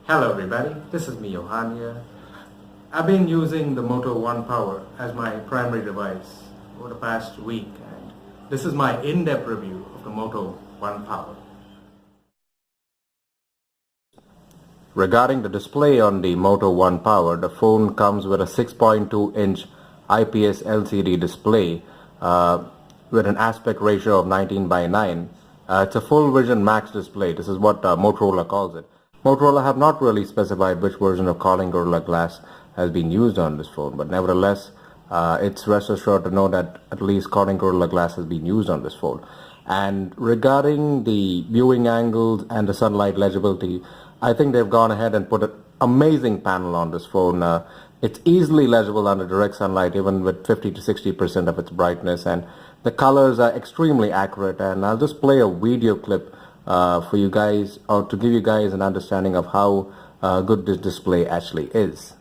Hello everybody, this is me Johan here. I've been using the Moto One Power as my primary device over the past week, and this is my in-depth review of the Moto One Power. Regarding the display on the Moto One Power, the phone comes with a 6.2-inch IPS LCD display with an aspect ratio of 19:9. It's a full vision max display. This is what Motorola calls it. Motorola have not really specified which version of Corning Gorilla Glass has been used on this phone, but nevertheless, it's rest assured to know that at least Corning Gorilla Glass has been used on this phone. And regarding the viewing angles and the sunlight legibility, I think they've gone ahead and put an amazing panel on this phone. It's easily legible under direct sunlight, even with 50 to 60% of its brightness, and the colors are extremely accurate. And I'll just play a video clip for you guys, or to give you guys an understanding of how good this display actually is.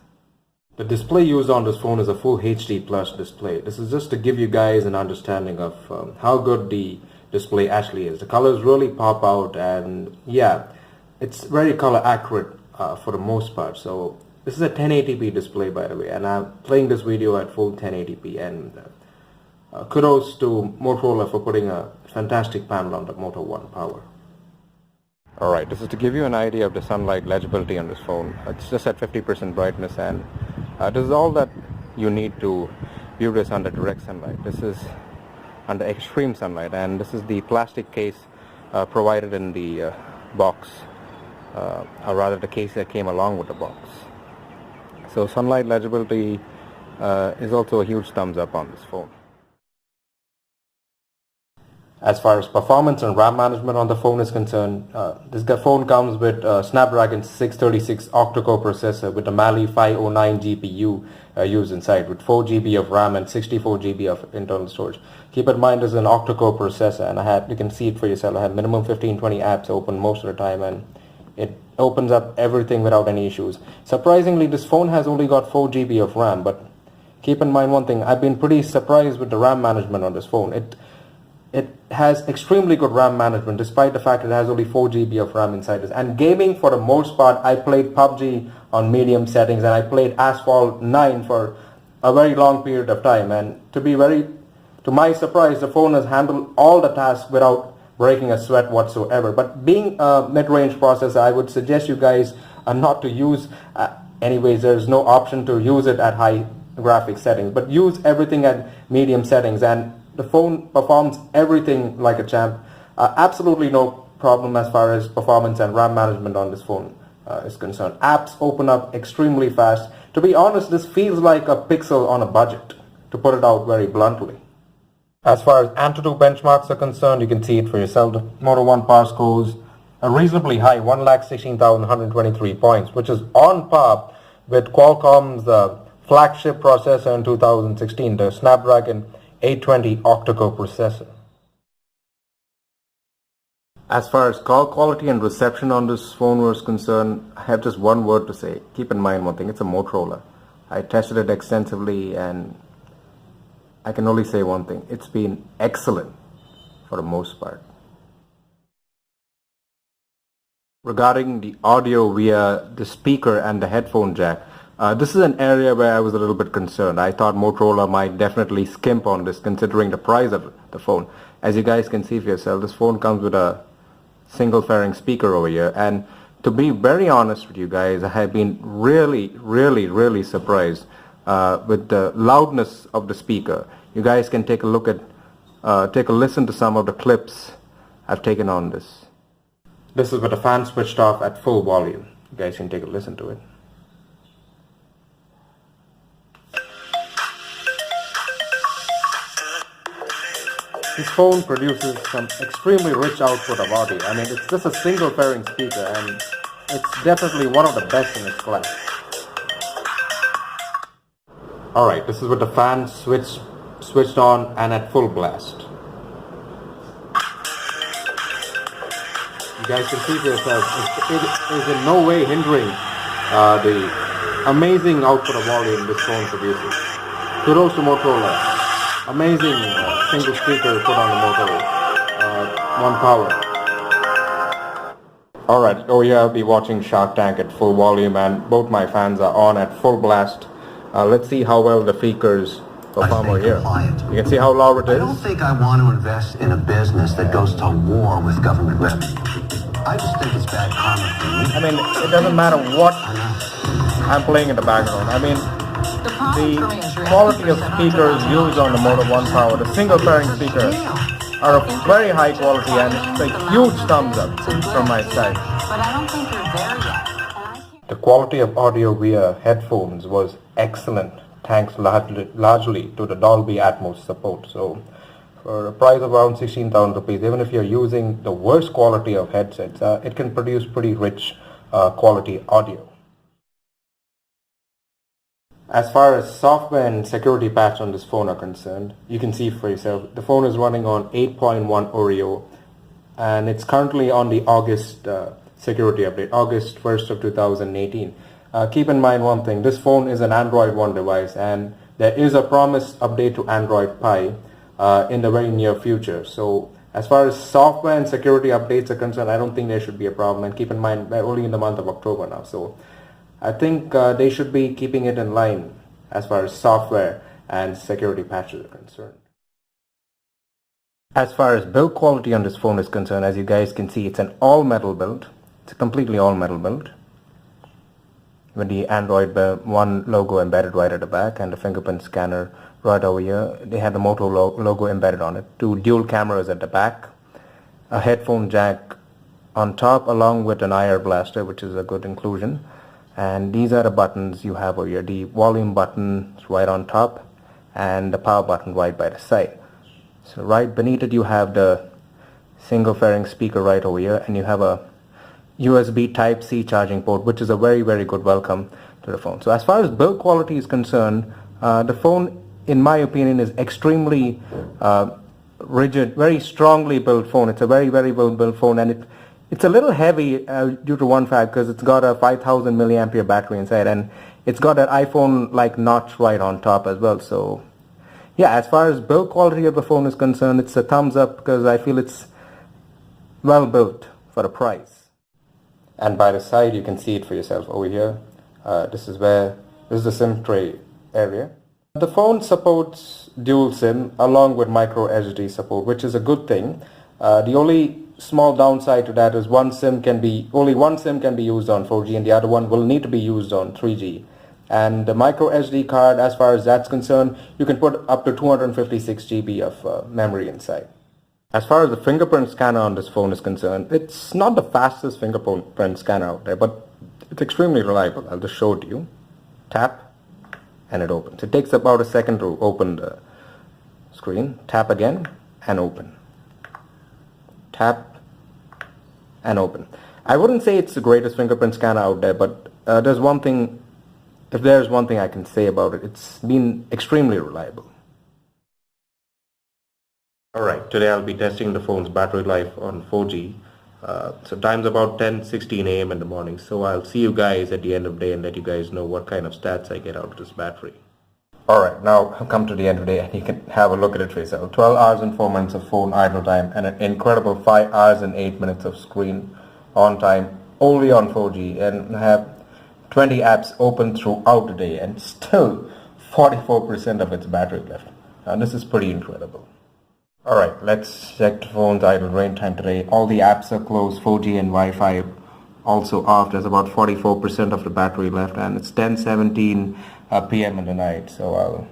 The display used on this phone is a full HD plus display. This is just to give you guys an understanding of how good the display actually is. The colors really pop out, and yeah, it's very color accurate for the most part. So this is a 1080p display, by the way, and I'm playing this video at full 1080p, and kudos to Motorola for putting a fantastic panel on the Moto One Power. Alright, this is to give you an idea of the sunlight legibility on this phone. It's just at 50% brightness, and this is all that you need to view this under direct sunlight. This is under extreme sunlight, and this is the plastic case provided in the box, or rather the case that came along with the box. So sunlight legibility is also a huge thumbs up on this phone. As far as performance and RAM management on the phone is concerned, this phone comes with a Snapdragon 636 octa-core processor with a Mali 509 GPU used inside, with 4 GB of RAM and 64 GB of internal storage. Keep in mind this is an octa-core processor, and you can see it for yourself. I had minimum 15-20 apps open most of the time, and it opens up everything without any issues. Surprisingly, this phone has only got 4 GB of RAM, but keep in mind one thing, I've been pretty surprised with the RAM management on this phone. It has extremely good RAM management, despite the fact it has only 4 GB of RAM inside this. And gaming, for the most part, I played PUBG on medium settings, and I played Asphalt 9 for a very long period of time. And to my surprise, the phone has handled all the tasks without breaking a sweat whatsoever. But being a mid-range processor, I would suggest you guys not to use, anyways, there's no option to use it at high graphics settings, but use everything at medium settings, and the phone performs everything like a champ. Absolutely no problem as far as performance and RAM management on this phone is concerned. Apps open up extremely fast. To be honest, this feels like a Pixel on a budget, to put it out very bluntly. As far as Antutu benchmarks are concerned, you can see it for yourself. The Moto One Power scores a reasonably high 116,123 points, which is on par with Qualcomm's flagship processor in 2016, the Snapdragon 820 octa-core processor. As far as call quality and reception on this phone was concerned, I have just one word to say. Keep in mind one thing, it's a Motorola. I tested it extensively, and I can only say one thing, it's been excellent for the most part. Regarding the audio via the speaker and the headphone jack, this is an area where I was a little bit concerned. I thought Motorola might definitely skimp on this, considering the price of the phone. As you guys can see for yourself, this phone comes with a single fairing speaker over here, and to be very honest with you guys, I have been really surprised with the loudness of the speaker. You guys can take a listen to some of the clips I've taken on this. This is with the fan switched off at full volume. You guys can take a listen to it. This phone produces some extremely rich output of audio. I mean, it's just a single fairing speaker, and it's definitely one of the best in its class. Alright, this is with the fan switched on and at full blast. You guys can see for yourself, it is in no way hindering the amazing output of audio this phone produces. Kudos to Motorola. Amazing single speaker put on the Moto One Power. Alright, over here I'll be watching Shark Tank at full volume and both my fans are on at full blast. Let's see how well the speakers perform over here. You can see how loud it is. I don't think I want to invest in a business that goes to war with government revenue. I just think it's bad karma for me. I mean, it doesn't matter what I'm playing in the background. I mean, the quality of speakers used on the Moto One Power, the single pairing speakers, are of very high quality and it's a huge thumbs up from my side. But I don't think you're there yet. The quality of audio via headphones was excellent, thanks largely to the Dolby Atmos support. So for a price of around 16,000 rupees, even if you're using the worst quality of headsets, it can produce pretty rich quality audio. As far as software and security patch on this phone are concerned, you can see for yourself, the phone is running on 8.1 Oreo and it's currently on the August security update, August 1st of 2018. Keep in mind one thing, this phone is an Android One device and there is a promised update to Android Pie in the very near future. So as far as software and security updates are concerned, I don't think there should be a problem, and keep in mind we're only in the month of October now. So I think they should be keeping it in line as far as software and security patches are concerned. As far as build quality on this phone is concerned, as you guys can see, it's an all metal build. It's a completely all metal build with the Android One logo embedded right at the back and the fingerprint scanner right over here. They had the Moto logo embedded on it. Two dual cameras at the back, a headphone jack on top along with an IR blaster, which is a good inclusion. And these are the buttons you have over here. The volume button is right on top and the power button right by the side. So right beneath it you have the single fairing speaker right over here, and you have a USB Type-C charging port, which is a very good welcome to the phone. So as far as build quality is concerned, the phone in my opinion is extremely rigid, very strongly built phone. It's a very well built phone, and it's a little heavy due to one fact, because it's got a 5000 milliampere battery inside and it's got an iPhone like notch right on top as well. So yeah, as far as build quality of the phone is concerned, it's a thumbs up because I feel it's well built for the price. And by the side you can see it for yourself over here. This is the SIM tray area. The phone supports dual SIM along with micro SD support, which is a good thing. The only small downside to that is only one SIM can be used on 4G and the other one will need to be used on 3G. And the micro SD card, as far as that's concerned, you can put up to 256 GB of memory inside. As far as the fingerprint scanner on this phone is concerned, it's not the fastest fingerprint scanner out there, but it's extremely reliable. I'll just show it to you. Tap and it opens. It takes about a second to open the screen. Tap again and open. Tap and open. I wouldn't say it's the greatest fingerprint scanner out there, but if there's one thing I can say about it, it's been extremely reliable. Alright, today I'll be testing the phone's battery life on 4G. So time's about 10:16 AM in the morning, so I'll see you guys at the end of the day and let you guys know what kind of stats I get out of this battery. Alright, now I've come to the end of the day and you can have a look at it for yourself. 12 hours and 4 minutes of phone idle time and an incredible 5 hours and 8 minutes of screen on time only on 4G, and I have 20 apps open throughout the day and still 44% of its battery left. Now this is pretty incredible. Alright, let's check the phone's idle rain time today. All the apps are closed, 4G and Wi-Fi also off. There's about 44% of the battery left and it's 10:17 PM in the night, so I'll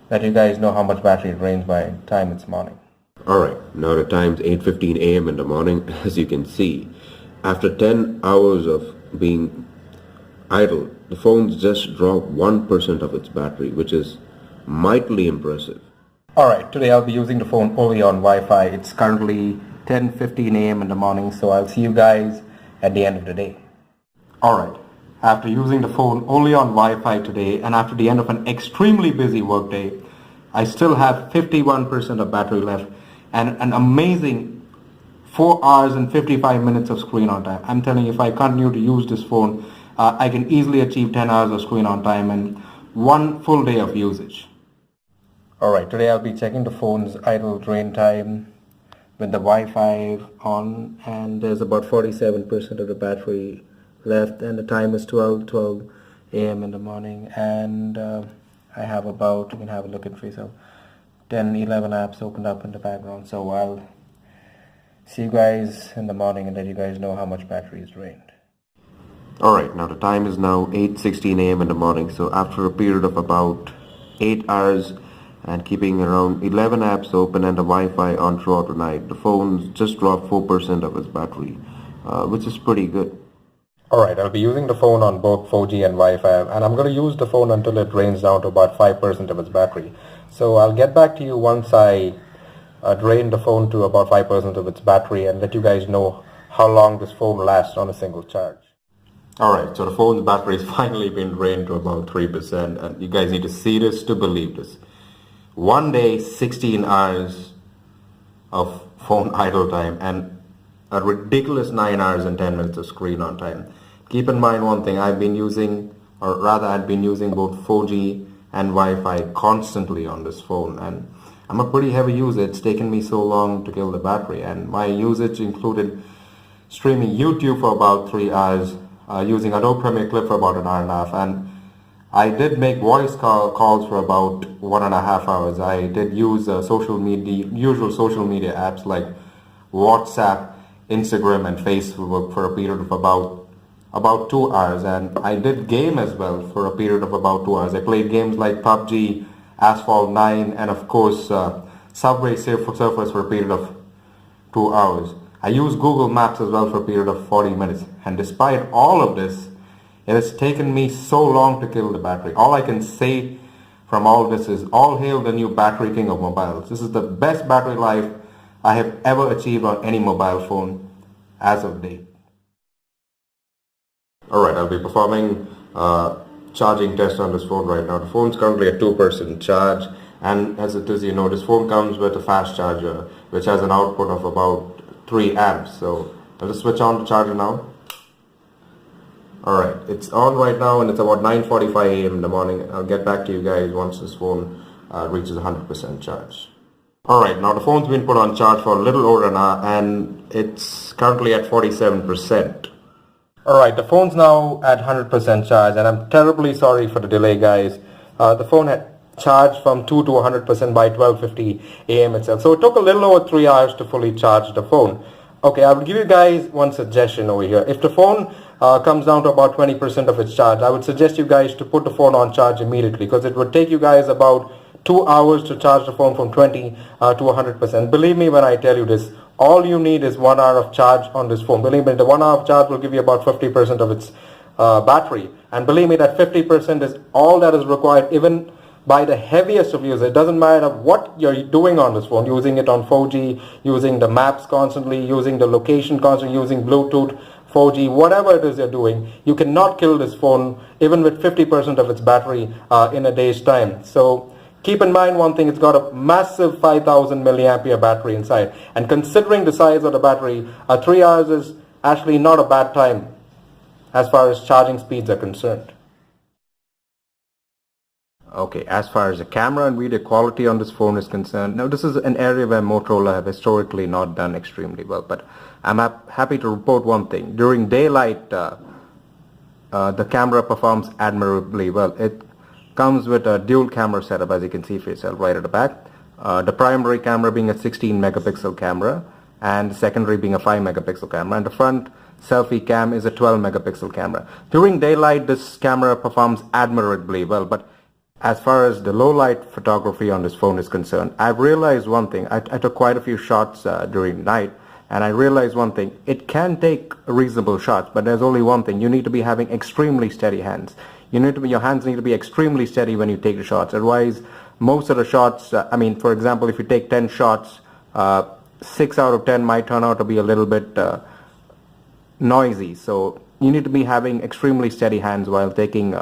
let you guys know how much battery it drains by the time it's morning. Alright, now the time's 8:15 AM in the morning. As you can see, after 10 hours of being idle, the phone's just dropped 1% of its battery, which is mightily impressive. Alright, today I'll be using the phone only on Wi-Fi. It's currently 10:15 AM in the morning, so I'll see you guys at the end of the day. Alright, after using the phone only on Wi-Fi today and after the end of an extremely busy workday, I still have 51% of battery left and an amazing 4 hours and 55 minutes of screen on time. I'm telling you, if I continue to use this phone, I can easily achieve 10 hours of screen on time and 1 full day of usage. Alright, today I'll be checking the phone's idle drain time. with the Wi-Fi on, and there's about 47% of the battery left, and the time is 12 a.m. in the morning, and I have about, you can have a look at for yourself, 10-11 apps opened up in the background. So I'll see you guys in the morning and let you guys know how much battery is drained. Alright, now the time is now 8:16 a.m. in the morning, so after a period of about 8 hours and keeping around 11 apps open and the Wi-Fi on throughout the night, the phone just dropped 4% of its battery, which is pretty good. Alright, I'll be using the phone on both 4G and Wi-Fi, and I'm going to use the phone until it drains down to about 5% of its battery. So I'll get back to you once I drain the phone to about 5% of its battery and let you guys know how long this phone lasts on a single charge. Alright, so the phone's battery has finally been drained to about 3%, and you guys need to see this to believe this. One day, 16 hours of phone idle time and a ridiculous 9 hours and 10 minutes of screen on time. Keep in mind one thing, I'd been using both 4G and Wi-Fi constantly on this phone, and I'm a pretty heavy user. It's taken me so long to kill the battery, and my usage included streaming YouTube for about 3 hours, using Adobe Premiere Clip for about an hour and a half, and I did make voice calls for about 1.5 hours. I did use usual social media apps like WhatsApp, Instagram, and Facebook for a period of about 2 hours, and I did game as well for a period of about 2 hours. I played games like PUBG, Asphalt 9, and of course Subway Surfers for a period of 2 hours. I used Google Maps as well for a period of 40 minutes, and despite all of this, it has taken me so long to kill the battery. All I can say from all this is, all hail the new battery king of mobiles. This is the best battery life I have ever achieved on any mobile phone as of date. Alright, I'll be performing charging test on this phone right now. The phone's currently at 2% charge, and as it is, you know, this phone comes with a fast charger which has an output of about 3 amps. So I'll just switch on the charger now. Alright, it's on right now and it's about 9:45 a.m. in the morning. I'll get back to you guys once this phone reaches 100% charge. Alright, now the phone's been put on charge for a little over an hour and it's currently at 47%. Alright, the phone's now at 100% charge, and I'm terribly sorry for the delay, guys. The phone had charged from 2 to 100% by 12:50 a.m. itself. So it took a little over 3 hours to fully charge the phone. Okay, I will give you guys one suggestion over here. If the phone comes down to about 20% of its charge, I would suggest you guys to put the phone on charge immediately, because it would take you guys about 2 hours to charge the phone from 20 to 100%. Believe me when I tell you this, all you need is 1 hour of charge on this phone. Believe me, the 1 hour of charge will give you about 50% of its battery. And believe me, that 50% is all that is required, even by the heaviest of users. It doesn't matter what you're doing on this phone, using it on 4G, using the maps constantly, using the location constantly, using Bluetooth, 4G, whatever it is you're doing, you cannot kill this phone even with 50% of its battery in a day's time. So keep in mind one thing, it's got a massive 5000 milliampere battery inside, and considering the size of the battery, 3 hours is actually not a bad time as far as charging speeds are concerned. Okay, as far as the camera and video quality on this phone is concerned, now this is an area where Motorola have historically not done extremely well, but I'm happy to report one thing. During daylight, the camera performs admirably well. It comes with a dual camera setup, as you can see for yourself right at the back. The primary camera being a 16 megapixel camera, and the secondary being a 5 megapixel camera, and the front selfie cam is a 12 megapixel camera. During daylight, this camera performs admirably well, but as far as the low light photography on this phone is concerned, I've realized one thing. I took quite a few shots during night, and I realized one thing. It can take reasonable shots, but there's only one thing. You need to be having extremely steady hands. Your hands need to be extremely steady when you take the shots. Otherwise, most of the shots, for example, if you take 10 shots, 6 out of 10 might turn out to be a little bit noisy. So you need to be having extremely steady hands while taking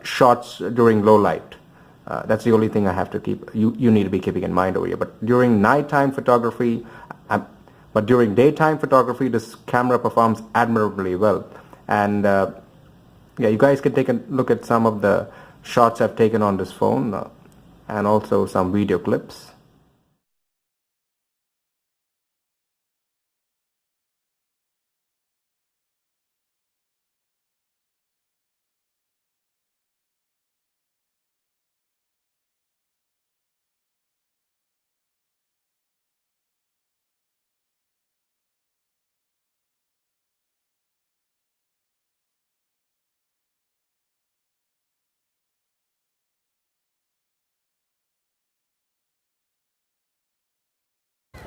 shots during low light. That's the only thing I have to you need to be keeping in mind over here. But during nighttime photography, during daytime photography, this camera performs admirably well. And yeah, you guys can take a look at some of the shots I've taken on this phone and also some video clips.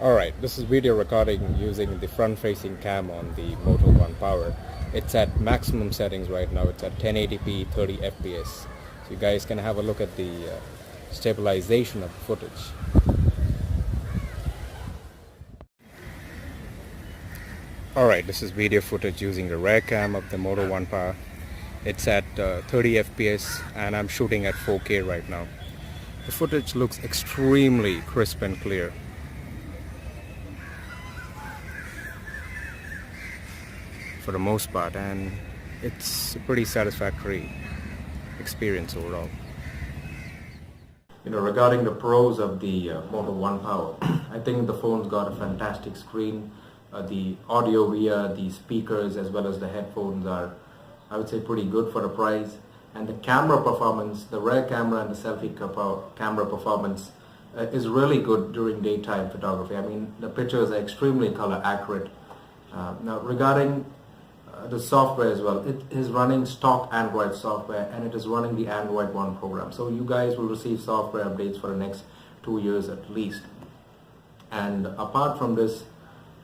Alright, this is video recording using the front-facing cam on the Moto One Power. It's at maximum settings right now. It's at 1080p 30 fps. So you guys can have a look at the stabilization of the footage. Alright, this is video footage using the rear cam of the Moto One Power. It's at 30 fps and I'm shooting at 4K right now. The footage looks extremely crisp and clear. For the most part, and it's a pretty satisfactory experience overall. Regarding the pros of the Moto One Power, I think the phone's got a fantastic screen. The audio via the speakers as well as the headphones are, I would say, pretty good for the price. And the camera performance, the rear camera and the selfie camera performance is really good during daytime photography. I mean, the pictures are extremely color accurate. Now, regarding the software as well, it is running stock Android software and it is running the Android One program. So you guys will receive software updates for the next 2 years at least. And apart from this,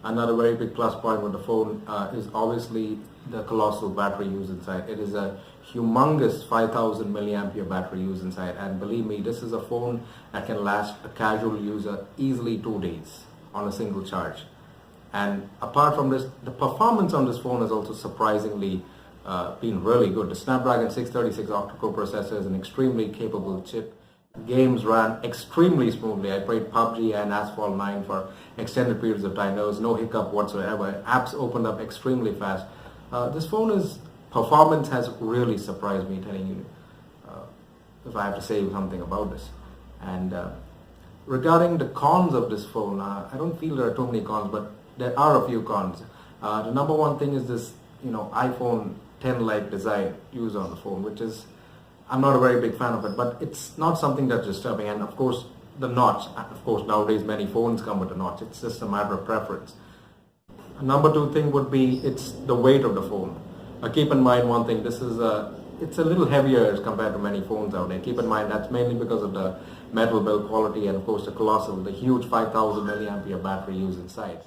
another very big plus point with the phone is obviously the colossal battery use inside. It is a humongous 5000 milliampere battery use inside, and believe me, this is a phone that can last a casual user easily 2 days on a single charge. And apart from this, the performance on this phone has also surprisingly been really good. The Snapdragon 636 octa-core processor is an extremely capable chip. Games ran extremely smoothly. I played PUBG and Asphalt 9 for extended periods of time. There was no hiccup whatsoever. Apps opened up extremely fast. This phone's performance has really surprised me, telling you, if I have to say something about this. And regarding the cons of this phone, I don't feel there are too many cons, but there are a few cons. The number one thing is this, iPhone 10-like design used on the phone, which is, I'm not a very big fan of it, but it's not something that's disturbing. And of course, the notch. Of course, nowadays many phones come with a notch. It's just a matter of preference. Number two thing would be it's the weight of the phone. Keep in mind one thing. It's a little heavier as compared to many phones out there. Keep in mind that's mainly because of the metal build quality and of course the huge 5000 milliampere battery used inside.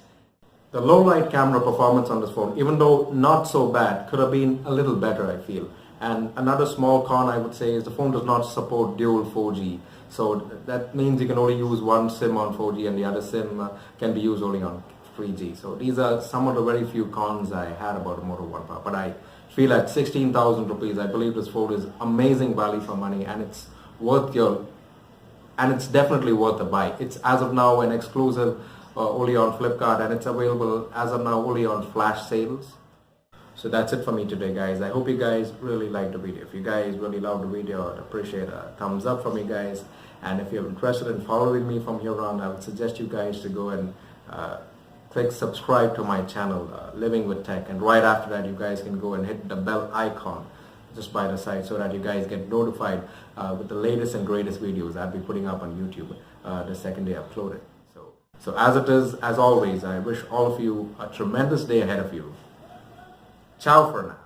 The low light camera performance on this phone, even though not so bad, could have been a little better, I feel. And another small con I would say is the phone does not support dual 4G. So that means you can only use one SIM on 4G and the other SIM can be used only on 3G. So these are some of the very few cons I had about the Moto One Power. But I feel at 16,000 rupees, I believe this phone is amazing value for money, and it's definitely worth the buy. It's as of now an exclusive only on Flipkart, and it's available as of now only on flash sales. So that's it for me today, guys. I hope you guys really liked the video. If you guys really loved the video, I'd appreciate a thumbs up from you guys. And if you're interested in following me from here on, I would suggest you guys to go and click subscribe to my channel, Living with Tech. And right after that, you guys can go and hit the bell icon just by the side so that you guys get notified with the latest and greatest videos I'll be putting up on YouTube the second day I upload it. So as it is, as always, I wish all of you a tremendous day ahead of you. Ciao for now.